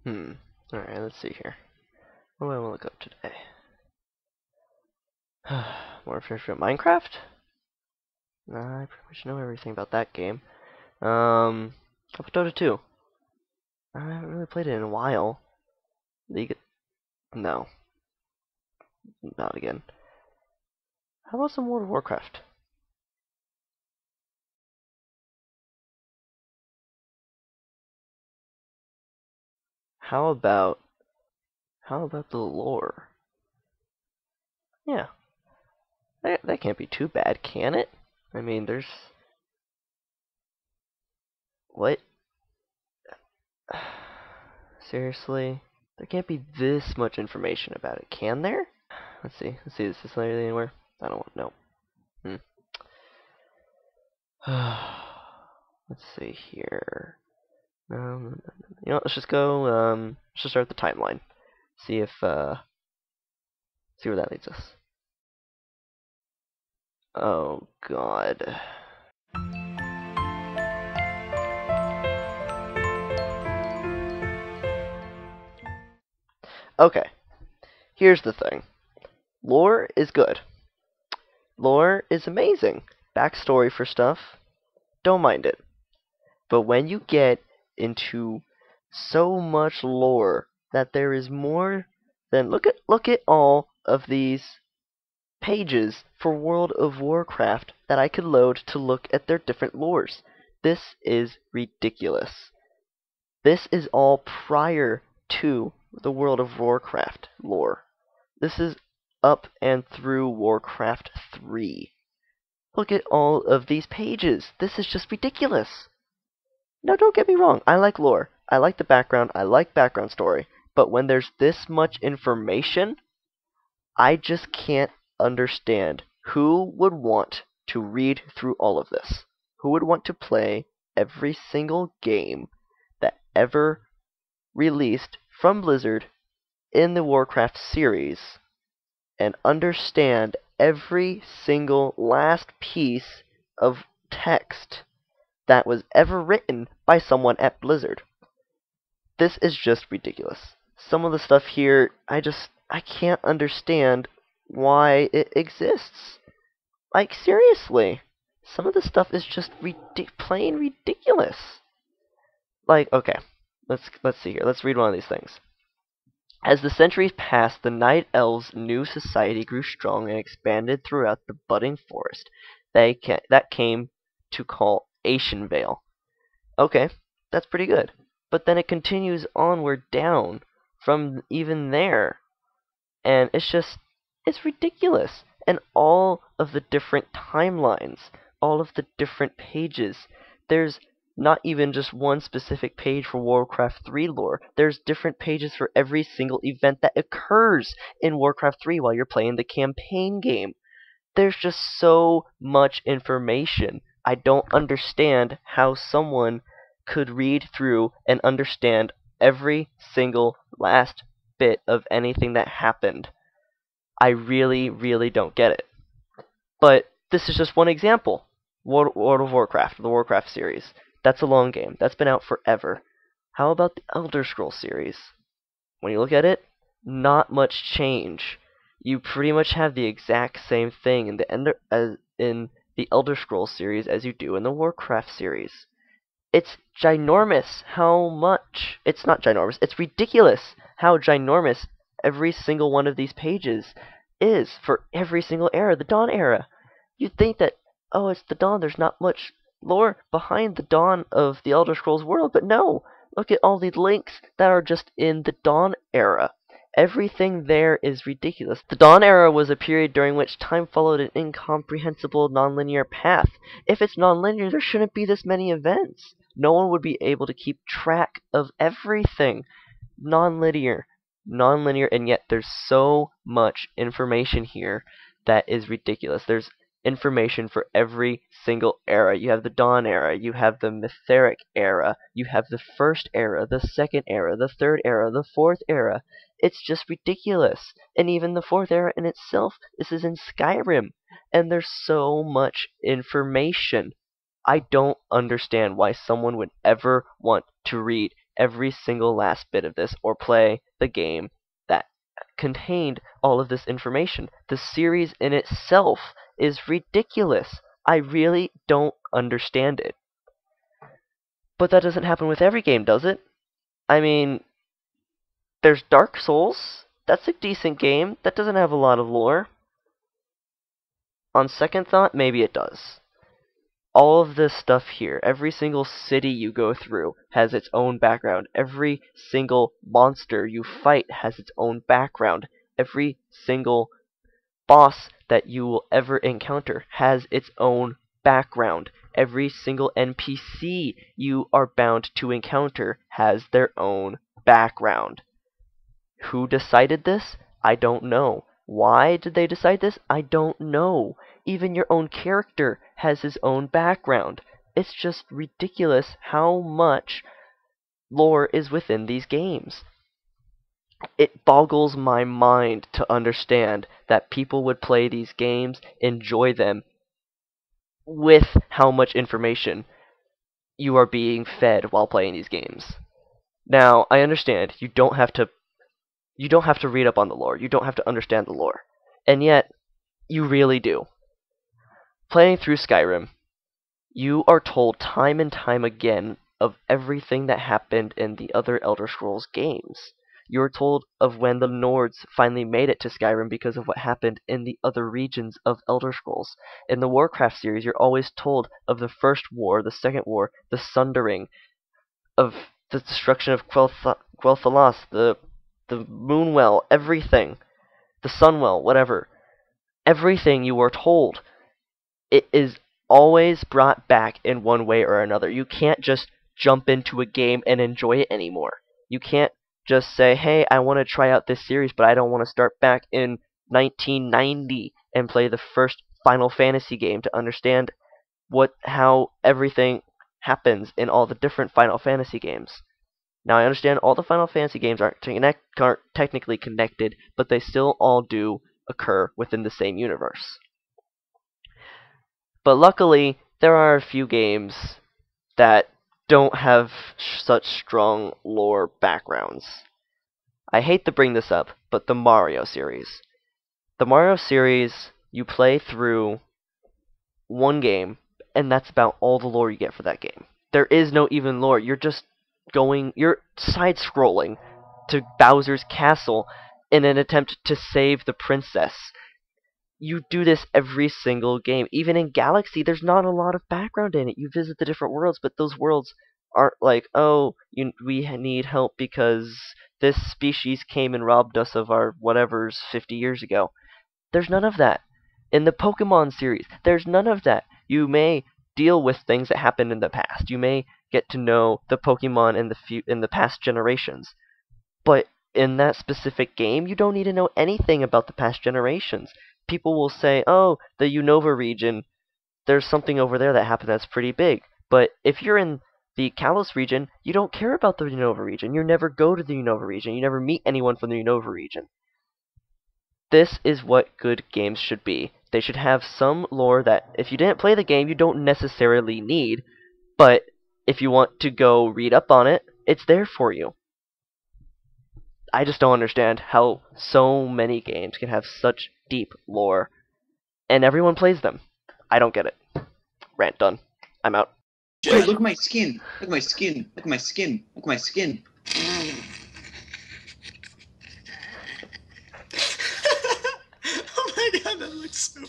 Alright, let's see here. What do I want to look up today? More information about Minecraft? Nah, I pretty much know everything about that game. How about Dota 2? I haven't really played it in a while. League... No, not again. How about some World of Warcraft? How about... How about the lore? Yeah, that can't be too bad, can it? I mean, there's... What? Seriously? There can't be this much information about it, can there? Let's see. Is this anywhere? I don't want to know. Let's see here. You know what, let's just go, let's just start the timeline. See if, see where that leads us. Oh, God. Okay, here's the thing. Lore is good. Lore is amazing. Backstory for stuff, don't mind it. But when you get into so much lore that there is more than look at all of these pages for World of Warcraft that I could load to look at their different lores. This is ridiculous. This is all prior to the World of Warcraft lore. This is up and through Warcraft 3. Look at all of these pages. This is just ridiculous. No, don't get me wrong. I like lore. I like the background. I like background story. But when there's this much information, I just can't understand who would want to read through all of this. Who would want to play every single game that ever released from Blizzard in the Warcraft series and understand every single last piece of text that was ever written by someone at Blizzard? This is just ridiculous. Some of the stuff here, I can't understand why it exists. Like, seriously. Some of the stuff is just plain ridiculous. Like, okay, let's see here. Let's read one of these things. As the centuries passed, the Night Elves' new society grew strong and expanded throughout the budding forest that came to call Ashenvale. Okay, that's pretty good. But then it continues onward down from even there. And it's ridiculous. And all of the different timelines, all of the different pages, there's not even just one specific page for Warcraft 3 lore. There's different pages for every single event that occurs in Warcraft 3 while you're playing the campaign game. There's just so much information. I don't understand how someone could read through and understand every single last bit of anything that happened. I really, really don't get it. But this is just one example. World of Warcraft, the Warcraft series. That's a long game. That's been out forever. How about the Elder Scrolls series? When you look at it, not much change. You pretty much have the exact same thing in the Elder Scrolls series as you do in the Warcraft series. It's ginormous how much... It's not ginormous. It's ridiculous how ginormous every single one of these pages is for every single era, the Dawn era. You'd think that, oh, it's the Dawn, there's not much lore behind the Dawn of the Elder Scrolls world, but no. Look at all the links that are just in the Dawn era. Everything there is ridiculous. The Dawn era was a period during which time followed an incomprehensible nonlinear path. If it's nonlinear, there shouldn't be this many events. No one would be able to keep track of everything. Nonlinear, and yet there's so much information here that is ridiculous. There's information for every single era. You have the Dawn era, you have the Mytheric era, you have the First era, the Second era, the Third era, the Fourth era. It's just ridiculous. And even the Fourth era in itself, this is in Skyrim, and there's so much information. I don't understand why someone would ever want to read every single last bit of this or play the game that contained all of this information. The series in itself is ridiculous. I really don't understand it. But that doesn't happen with every game, does it? I mean, there's Dark Souls. That's a decent game. That doesn't have a lot of lore. On second thought, maybe it does. All of this stuff here, every single city you go through has its own background. Every single monster you fight has its own background. Every single boss that you will ever encounter has its own background. Every single NPC you are bound to encounter has their own background. Who decided this? I don't know. Why did they decide this? I don't know. Even your own character has his own background. It's just ridiculous how much lore is within these games. It boggles my mind to understand that people would play these games, enjoy them, with how much information you are being fed while playing these games. Now, I understand you don't have to read up on the lore. You don't have to understand the lore. And yet, you really do. Playing through Skyrim, you are told time and time again of everything that happened in the other Elder Scrolls games. You're told of when the Nords finally made it to Skyrim because of what happened in the other regions of Elder Scrolls. In the Warcraft series, you're always told of the First War, the Second War, the Sundering, of the destruction of Quel'Thalas, the Moonwell, everything, the Sunwell, whatever. Everything you are told, it is always brought back in one way or another. You can't just jump into a game and enjoy it anymore. You can't just say, hey, I want to try out this series, but I don't want to start back in 1990 and play the first Final Fantasy game to understand how everything happens in all the different Final Fantasy games. Now, I understand all the Final Fantasy games aren't technically connected, but they still all do occur within the same universe. But luckily, there are a few games that don't have such strong lore backgrounds. I hate to bring this up, but the Mario series. The Mario series, you play through one game, and that's about all the lore you get for that game. There is no even lore. You're side-scrolling to Bowser's castle in an attempt to save the princess. You do this every single game. Even in Galaxy, there's not a lot of background in it. You visit the different worlds, but those worlds aren't like, oh, we need help because this species came and robbed us of our whatevers 50 years ago. There's none of that. In the Pokemon series, there's none of that. You may deal with things that happened in the past. You may get to know the Pokemon in the past generations. But in that specific game, you don't need to know anything about the past generations. People will say, oh, the Unova region, there's something over there that happened that's pretty big. But if you're in the Kalos region, you don't care about the Unova region. You never go to the Unova region. You never meet anyone from the Unova region. This is what good games should be. They should have some lore that, if you didn't play the game, you don't necessarily need. But if you want to go read up on it, it's there for you. I just don't understand how so many games can have such deep lore, and everyone plays them. I don't get it. Rant done. I'm out. Wait, look at my skin. Look at my skin. Look at my skin. Look at my skin. Oh my god, that looks so